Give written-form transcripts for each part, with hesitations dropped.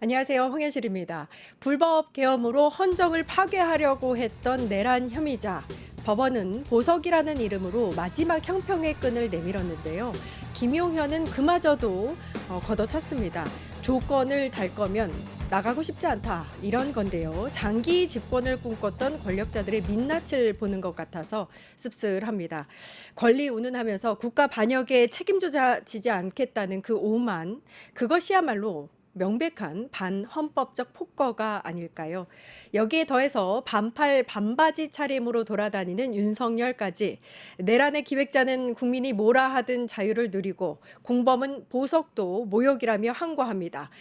안녕하세요. 홍현실입니다. 불법 계엄으로 헌정을 파괴하려고 했던 내란 혐의자. 법원은 보석이라는 이름으로 마지막 형평의 끈을 내밀었는데요. 김용현은 그마저도 걷어찼습니다. 조건을 달 거면 나가고 싶지 않다. 이런 건데요. 장기 집권을 꿈꿨던 권력자들의 민낯을 보는 것 같아서 씁쓸합니다. 권리 운운하면서 국가 반역에 책임져야 지지 않겠다는 그 오만, 그것이야말로 명백한 반헌법적 폭거가 아닐까요? 여기에 더해서 반팔 반바지 차림으로 돌아다니는 윤석열까지 내란의 기획자는 국민이 뭐라 하든 자유를 누리고 공범은 보석도 모욕이라며 항고합니다.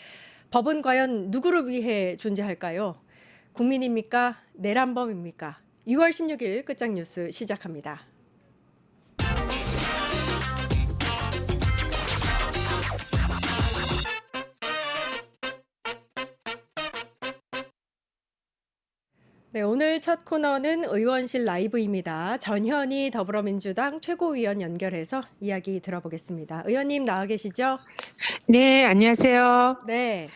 법은 과연 누구를 위해 존재할까요? 국민입니까? 내란범입니까? 6월 16일 끝장 뉴스 시작합니다. 네, 오늘 첫 코너는 의원실 라이브입니다. 전현희 더불어민주당 최고위원 연결해서 이야기 들어보겠습니다. 의원님 나와 계시죠? 네, 안녕하세요. 네.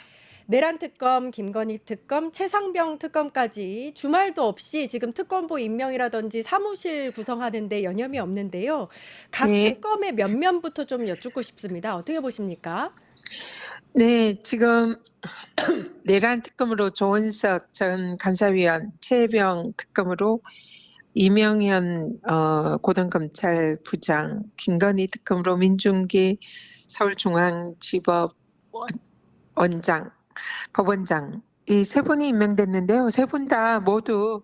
내란 특검, 김건희 특검, 최상병 특검까지 주말도 없이 지금 특검보 임명이라든지 사무실 구성하는데 여념이 없는데요. 각 네. 특검의 면면부터 좀 여쭙고 싶습니다. 어떻게 보십니까? 네, 지금 내란 특검으로 조은석 전 감사위원, 최혜병 특검으로 이명현 고등검찰 부장, 김건희 특검으로 민중기 서울중앙지법 원장, 법원장 이 세 분이 임명됐는데요. 세 분 다 모두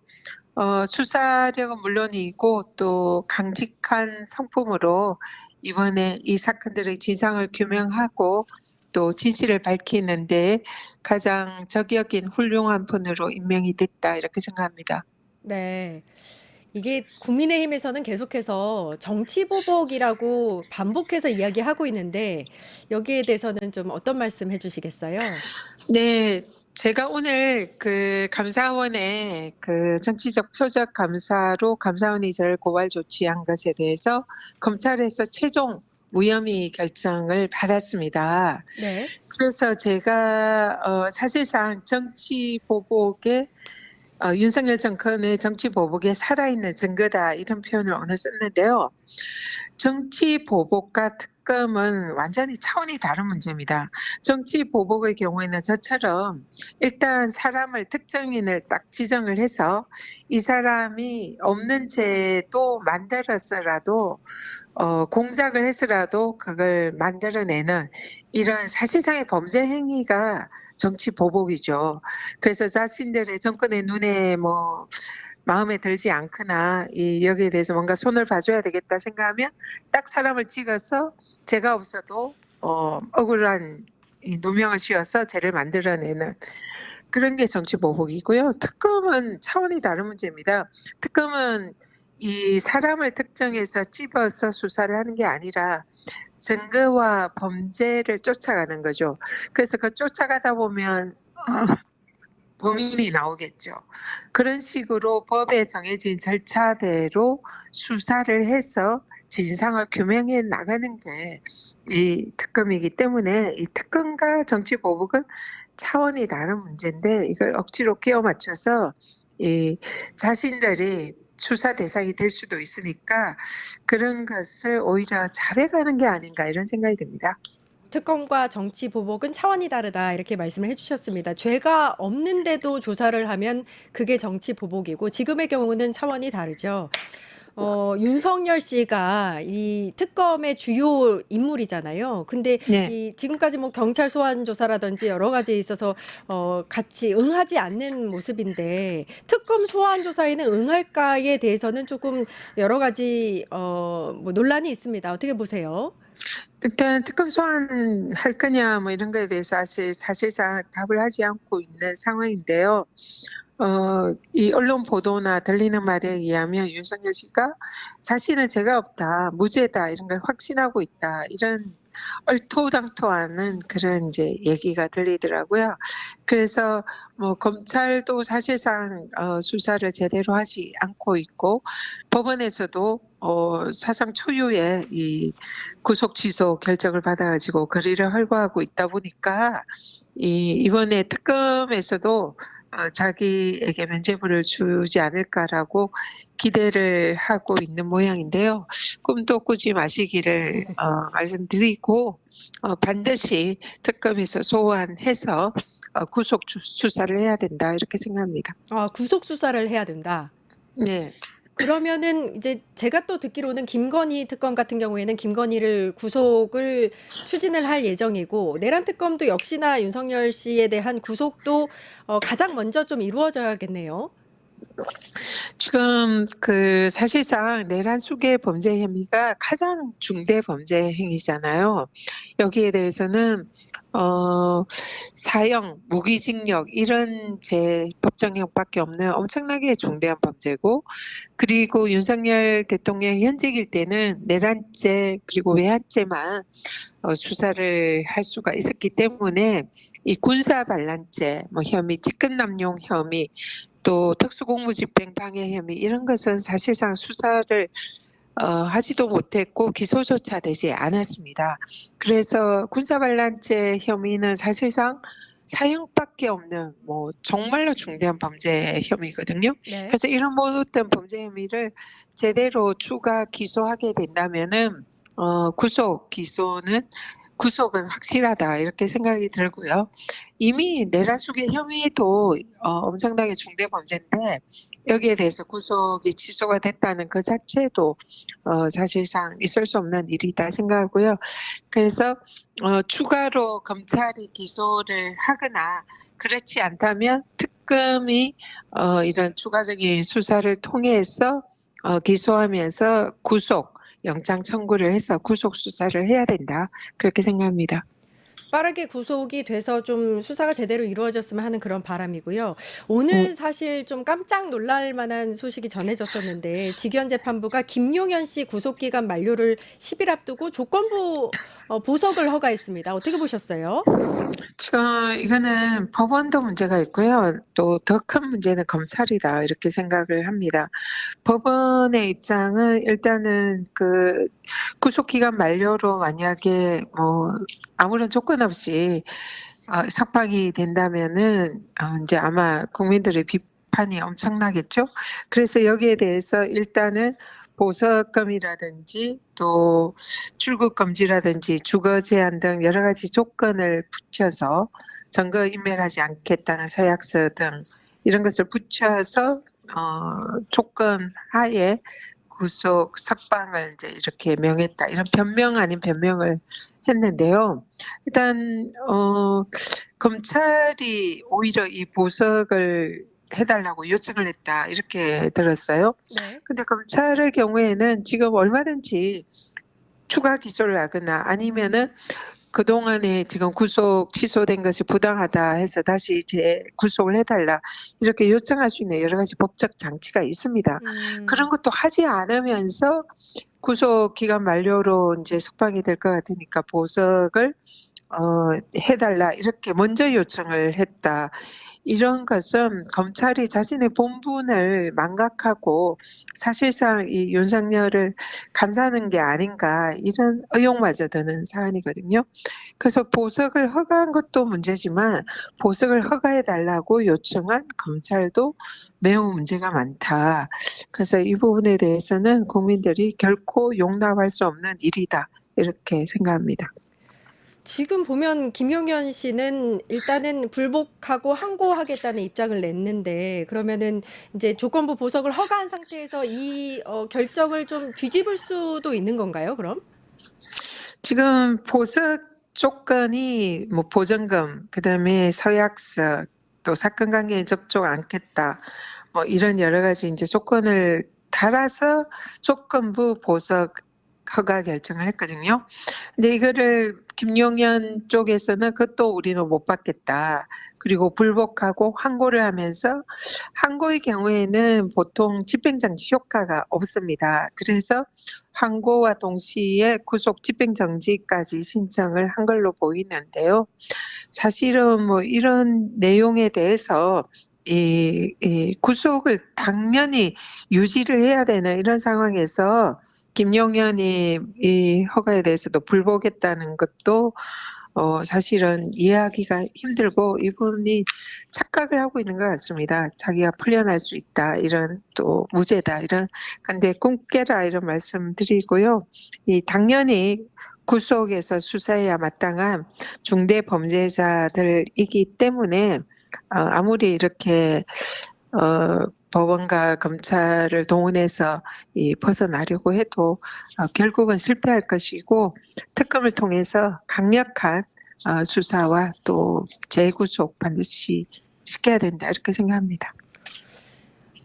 수사력은 물론이고 또 강직한 성품으로 이번에 이 사건들의 진상을 규명하고 또 진실을 밝히는 데 가장 적격인 훌륭한 분으로 임명이 됐다 이렇게 생각합니다. 네. 이게 국민의힘에서는 계속해서 정치보복이라고 반복해서 이야기하고 있는데 여기에 대해서는 좀 어떤 말씀 해주시겠어요? 네. 제가 오늘 그 감사원의 그 정치적 표적 감사로 감사원이 저를 고발 조치한 것에 대해서 검찰에서 최종 무혐의 결정을 받았습니다. 네. 그래서 제가 사실상 정치 보복의 윤석열 정권의 정치 보복에 살아있는 증거다 이런 표현을 오늘 썼는데요. 정치 보복과 특검은 완전히 차원이 다른 문제입니다. 정치 보복의 경우에는 저처럼 일단 사람을 특정인을 딱 지정을 해서 이 사람이 없는 죄도 만들어서라도 공작을 해서라도 그걸 만들어내는 이런 사실상의 범죄 행위가 정치 보복이죠. 그래서 자신들의 정권의 눈에 뭐 마음에 들지 않거나 여기에 대해서 뭔가 손을 봐줘야 되겠다 생각하면 딱 사람을 찍어서 죄가 없어도 억울한 이 누명을 씌워서 죄를 만들어내는 그런 게 정치 보복이고요. 특검은 차원이 다른 문제입니다. 특검은 이 사람을 특정해서 찝어서 수사를 하는 게 아니라 증거와 범죄를 쫓아가는 거죠. 그래서 그 쫓아가다 보면 범인이 나오겠죠. 그런 식으로 법에 정해진 절차대로 수사를 해서 진상을 규명해 나가는 게 이 특검이기 때문에 이 특검과 정치 보복은 차원이 다른 문제인데 이걸 억지로 끼워 맞춰서 이 자신들이 수사 대상이 될 수도 있으니까 그런 것을 오히려 잘해가는 게 아닌가 이런 생각이 듭니다. 특검과 정치 보복은 차원이 다르다 이렇게 말씀을 해주셨습니다. 죄가 없는데도 조사를 하면 그게 정치 보복이고 지금의 경우는 차원이 다르죠. 윤석열 씨가 이 특검의 주요 인물이잖아요. 근데 네. 이 지금까지 뭐 경찰 소환 조사라든지 여러 가지에 있어서 같이 응하지 않는 모습인데 특검 소환 조사에는 응할까에 대해서는 조금 여러 가지 뭐 논란이 있습니다. 어떻게 보세요? 일단 특검 소환할 거냐 뭐 이런 거에 대해서 사실상 답을 하지 않고 있는 상황인데요. 이 언론 보도나 들리는 말에 의하면 윤석열 씨가 자신은 죄가 없다, 무죄다 이런 걸 확신하고 있다 이런 얼토당토하는 그런 이제 얘기가 들리더라고요. 그래서 뭐 검찰도 사실상 수사를 제대로 하지 않고 있고 법원에서도 사상 초유의 이 구속 취소 결정을 받아가지고 거리를 활보하고 있다 보니까 이번에 특검에서도 자기에게 면죄부를 주지 않을까라고 기대를 하고 있는 모양인데요. 꿈도 꾸지 마시기를 말씀드리고 반드시 특검에서 소환해서 구속 수사를 해야 된다 이렇게 생각합니다. 구속 수사를 해야 된다. 네. 그러면은 이제 제가 또 듣기로는 김건희 특검 같은 경우에는 김건희를 구속을 추진을 할 예정이고 내란 특검도 역시나 윤석열 씨에 대한 구속도 가장 먼저 좀 이루어져야겠네요. 지금 사실상 내란 수괴 범죄 혐의가 가장 중대 범죄 행위잖아요. 여기에 대해서는 사형, 무기징역 이런 법정형밖에 없는 엄청나게 중대한 범죄고, 그리고 윤석열 대통령 현직일 때는 내란죄 그리고 외환죄만 수사를 할 수가 있었기 때문에 이 군사반란죄 혐의, 직권남용 혐의, 또 특수공무집행 방해 혐의 이런 것은 사실상 수사를 하지도 못했고 기소조차 되지 않았습니다. 그래서 군사반란죄 혐의는 사실상 사형밖에 없는 정말로 중대한 범죄 혐의거든요. 네. 그래서 이런 모든 범죄 혐의를 제대로 추가 기소하게 된다면은 구속은 확실하다 이렇게 생각이 들고요. 이미 내란 수괴 혐의도 엄청나게 중대 범죄인데 여기에 대해서 구속이 취소가 됐다는 그 자체도 사실상 있을 수 없는 일이다 생각하고요. 그래서 추가로 검찰이 기소를 하거나 그렇지 않다면 특검이 이런 추가적인 수사를 통해서 기소하면서 영장 청구를 해서 구속 수사를 해야 된다. 그렇게 생각합니다. 빠르게 구속이 돼서 좀 수사가 제대로 이루어졌으면 하는 그런 바람이고요. 오늘 사실 좀 깜짝 놀랄 만한 소식이 전해졌었는데 직연재판부가 김용현 씨 구속기간 만료를 10일 앞두고 조건부 보석을 허가했습니다. 어떻게 보셨어요? 지금 이거는 법원도 문제가 있고요. 또 더 큰 문제는 검찰이다 이렇게 생각을 합니다. 법원의 입장은 일단은 구속기간 만료로 만약에 아무런 조건 없이 석방이 된다면은 이제 아마 국민들의 비판이 엄청나겠죠. 그래서 여기에 대해서 일단은 보석금이라든지 또 출국 금지라든지 주거 제한 등 여러 가지 조건을 붙여서 증거 인멸하지 않겠다는 서약서 등 이런 것을 붙여서 조건 하에 구속 석방을 이제 이렇게 명했다. 이런 변명 아닌 변명을 했는데요. 일단 검찰이 오히려 이 보석을 해달라고 요청을 했다 이렇게 들었어요. 네. 근데 검찰의 경우에는 지금 얼마든지 추가 기소를 하거나 아니면은 그동안에 지금 구속 취소된 것이 부당하다 해서 다시 재구속을 해달라 이렇게 요청할 수 있는 여러 가지 법적 장치가 있습니다. 그런 것도 하지 않으면서 구속 기간 만료로 이제 석방이 될 것 같으니까 보석을 해달라 이렇게 먼저 요청을 했다. 이런 것은 검찰이 자신의 본분을 망각하고 사실상 이 윤석열을 감싸는 게 아닌가 이런 의혹마저 드는 사안이거든요. 그래서 보석을 허가한 것도 문제지만 보석을 허가해 달라고 요청한 검찰도 매우 문제가 많다. 그래서 이 부분에 대해서는 국민들이 결코 용납할 수 없는 일이다. 이렇게 생각합니다. 지금 보면 김용현 씨는 일단은 불복하고 항고하겠다는 입장을 냈는데 그러면은 이제 조건부 보석을 허가한 상태에서 이 결정을 좀 뒤집을 수도 있는 건가요, 그럼? 지금 보석 조건이 보증금, 그다음에 서약서, 또 사건 관계에 접촉 않겠다. 이런 여러 가지 이제 조건을 달아서 조건부 보석 허가 결정을 했거든요. 근데 이거를 김용현 쪽에서는 그것도 우리는 못 받겠다. 그리고 불복하고 항고를 하면서 항고의 경우에는 보통 집행정지 효과가 없습니다. 그래서 항고와 동시에 구속 집행정지까지 신청을 한 걸로 보이는데요. 사실은 이런 내용에 대해서 이 구속을 당연히 유지를 해야 되는 이런 상황에서 김용현이 이 허가에 대해서도 불복했다는 것도 사실은 이해하기가 힘들고 이분이 착각을 하고 있는 것 같습니다. 자기가 풀려날 수 있다 이런 또 무죄다 이런 근데 꿈 깨라 이런 말씀드리고요. 당연히 구속에서 수사해야 마땅한 중대 범죄자들이기 때문에 아무리 이렇게 법원과 검찰을 동원해서 벗어나려고 해도 결국은 실패할 것이고 특검을 통해서 강력한 수사와 또 재구속 반드시 시켜야 된다 이렇게 생각합니다.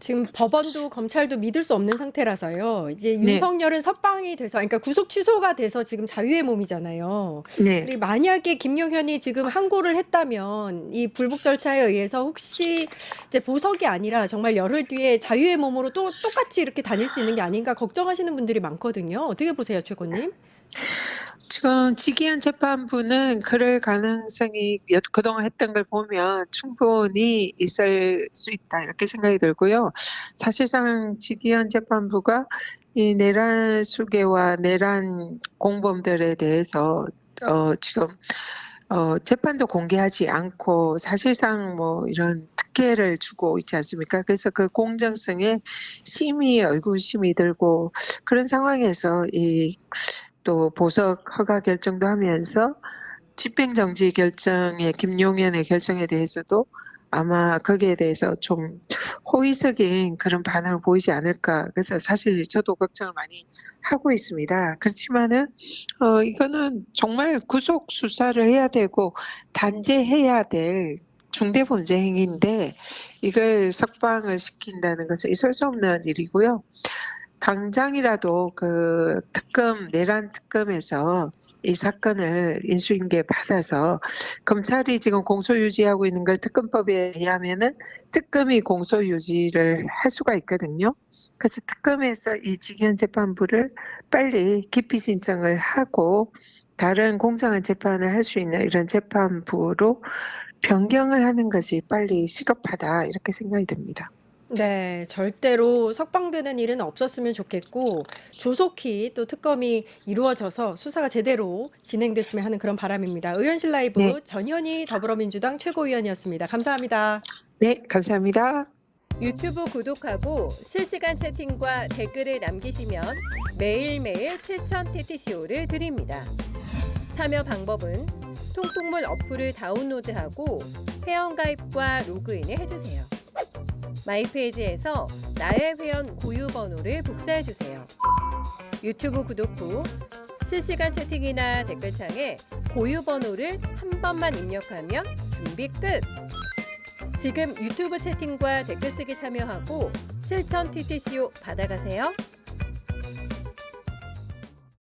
지금 법원도 검찰도 믿을 수 없는 상태라서요. 이제 네. 윤석열은 석방이 돼서, 그러니까 구속 취소가 돼서 지금 자유의 몸이잖아요. 네. 근데 만약에 김용현이 지금 항고를 했다면 이 불복 절차에 의해서 혹시 이제 보석이 아니라 정말 열흘 뒤에 자유의 몸으로 또 똑같이 이렇게 다닐 수 있는 게 아닌가 걱정하시는 분들이 많거든요. 어떻게 보세요, 최고님? 지금 지기현 재판부는 그럴 가능성이 그동안 했던 걸 보면 충분히 있을 수 있다 이렇게 생각이 들고요. 사실상 지기현 재판부가 이 내란 수괴와 내란 공범들에 대해서 지금 재판도 공개하지 않고 사실상 뭐 이런 특혜를 주고 있지 않습니까? 그래서 그 공정성에 심히 의구심이 들고 그런 상황에서 또 보석 허가 결정도 하면서 집행정지 결정의 김용현의 결정에 대해서도 아마 거기에 대해서 좀 호의적인 그런 반응을 보이지 않을까. 그래서 사실 저도 걱정을 많이 하고 있습니다. 그렇지만은 이거는 정말 구속 수사를 해야 되고 단죄해야 될 중대범죄 행위인데 이걸 석방을 시킨다는 것은 있을 수 없는 일이고요. 당장이라도 그 내란 특검에서 이 사건을 인수인계 받아서 검찰이 지금 공소유지하고 있는 걸 특검법에 의하면은 특검이 공소유지를 할 수가 있거든요. 그래서 특검에서 이 지기현 재판부를 빨리 기피 신청을 하고 다른 공정한 재판을 할 수 있는 이런 재판부로 변경을 하는 것이 빨리 시급하다 이렇게 생각이 듭니다. 네, 절대로 석방되는 일은 없었으면 좋겠고 조속히 또 특검이 이루어져서 수사가 제대로 진행됐으면 하는 그런 바람입니다. 의원실 라이브 네. 전현희 더불어민주당 최고위원이었습니다. 감사합니다. 네, 감사합니다. 유튜브 구독하고 실시간 채팅과 댓글을 남기시면 매일매일 7,000TTCO를 드립니다. 참여 방법은 통통물 어플을 다운로드하고 회원가입과 로그인을 해주세요. 마이페이지에서 나의 회원 고유 번호를 복사해주세요. 유튜브 구독 후 실시간 채팅이나 댓글창에 고유 번호를 한 번만 입력하면 준비 끝! 지금 유튜브 채팅과 댓글 쓰기 참여하고 실천 TTCO 받아가세요.